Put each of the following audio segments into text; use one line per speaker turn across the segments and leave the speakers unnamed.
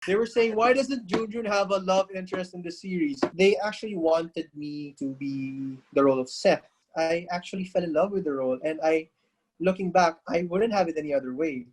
They were saying, why doesn't Junjun have a love interest in the series? They actually wanted me to be the role of Seth. I actually fell in love with the role, and looking back, I wouldn't have it any other way.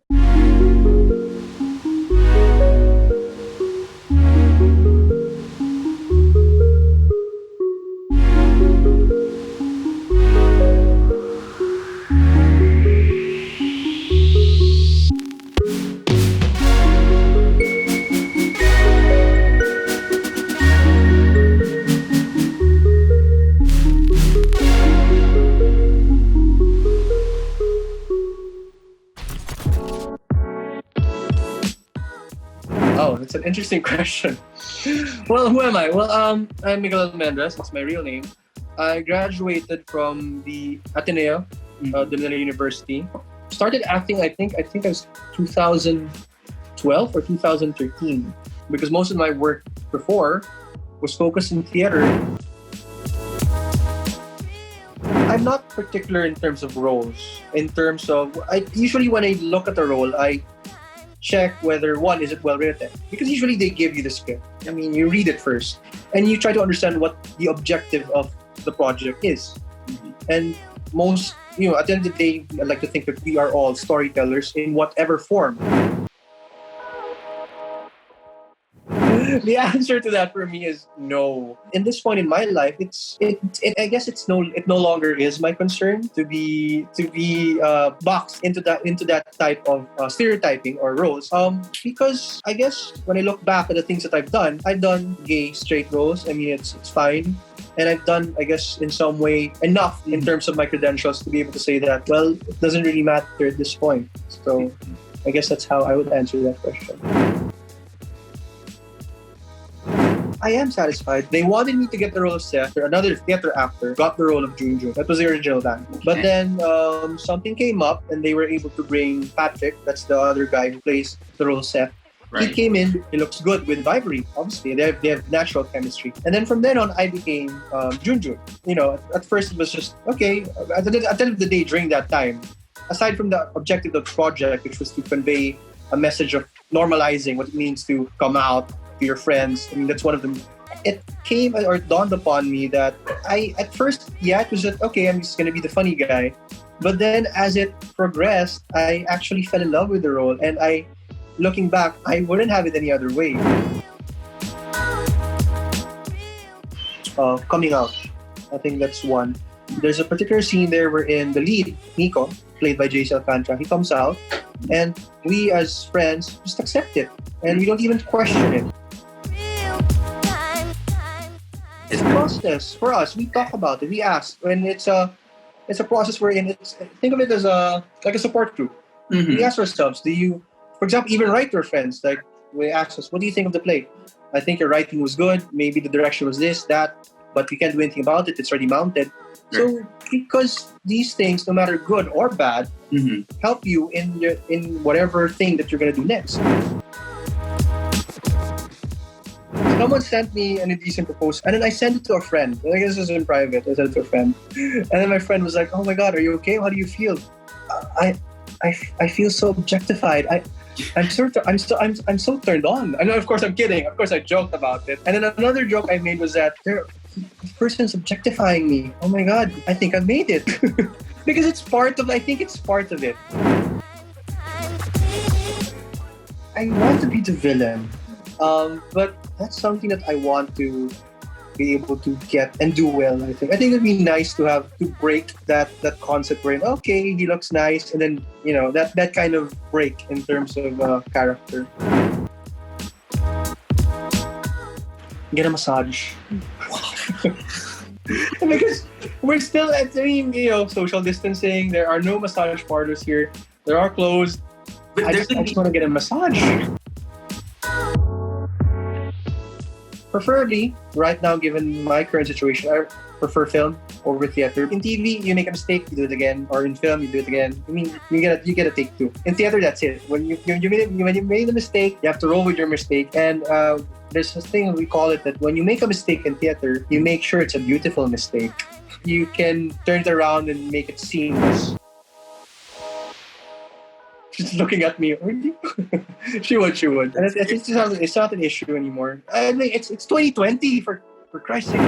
Oh, that's an interesting question. Well, who am I? Well, I'm Miguel Almendras. That's my real name. I graduated from the Ateneo, the Manila University. Started acting, I think I was 2012 or 2013, because most of my work before was focused in theater. I'm not particular in terms of roles. In terms of, usually when I look at a role, I check whether, one, is it well written? Because usually they give you the script. I mean, you read it first and you try to understand what the objective of the project is. And most, at the end of the day, I like to think that we are all storytellers in whatever form. The answer to that for me is no. In this point in my life, I guess it no longer is my concern to be boxed into that type of stereotyping or roles. Because I guess when I look back at the things that I've done gay straight roles. I mean, it's fine. And I've done, I guess, in some way enough in terms of my credentials to be able to say that, well, it doesn't really matter at this point. So I guess that's how I would answer that question. I am satisfied. They wanted me to get the role of Seth. Another theater actor got the role of Junjun. That was the original plan. But then something came up and they were able to bring Patrick, that's the other guy who plays the role of Seth. Right. He came in, he looks good with Ivory, obviously. They have natural chemistry. And then from then on, I became Junjun. At first it was just, okay, at the end of the day, during that time, aside from the objective of the project, which was to convey a message of normalizing what it means to come out to your friends. I mean, that's one of them. It came or dawned upon me that at first, it was just, okay, I'm just going to be the funny guy. But then as it progressed, I actually fell in love with the role. And looking back, I wouldn't have it any other way. Coming out. I think that's one. There's a particular scene there wherein the lead, Nico, played by Jace Alcantara, he comes out and we as friends just accept it. And we don't even question it. It's a process for us. We talk about it. We ask. When it's a process wherein think of it as like a support group. Mm-hmm. We ask ourselves, for example, even write to our friends, like we ask us, what do you think of the play? I think your writing was good. Maybe the direction was this, that, but we can't do anything about it. It's already mounted. So because these things, no matter good or bad, help you in whatever thing that you're going to do next. Someone sent me an indecent proposal, and then I sent it to a friend. I guess this was in private. I sent it to a friend, and then my friend was like, "Oh my God, are you okay? How do you feel?" I feel so objectified. I'm so turned on. I know, of course, I'm kidding. Of course, I joked about it. And then another joke I made was that the person's objectifying me. Oh my God, I think I made it because I think it's part of it. I want to be the villain. But that's something that I want to be able to get and do well, I think. I think it'd be nice to break that concept where, okay, he looks nice, and then, that kind of break in terms of character. Get a massage. Because we're still at, social distancing. There are no massage parlors here. They are closed. But I just want to get a massage. Preferably, right now, given my current situation, I prefer film over theater. In TV, you make a mistake, you do it again, or in film, you do it again. I mean, you get a take two. In theater, that's it. When you made a mistake, you have to roll with your mistake. And there's this thing we call it that when you make a mistake in theater, you make sure it's a beautiful mistake. You can turn it around and make it seamless. She's looking at me. Really? She would. And it's not an issue anymore. I mean, it's 2020 for Christ's sake.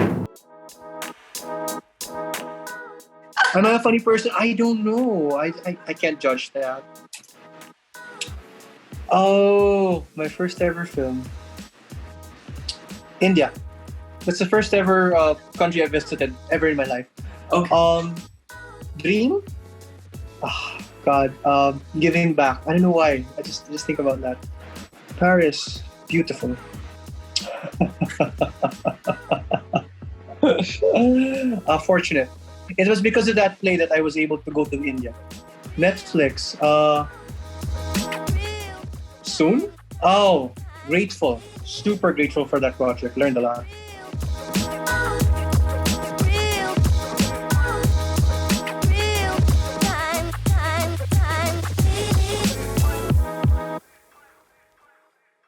Am I a funny person? I don't know. I can't judge that. Oh, my first ever film. India. That's the first ever country I visited ever in my life.
Okay.
Dream? Oh, God. Giving back. I don't know why. I just think about that. Paris. Beautiful. Fortunate. It was because of that play that I was able to go to India. Netflix. Soon? Oh, grateful. Super grateful for that project. Learned a lot.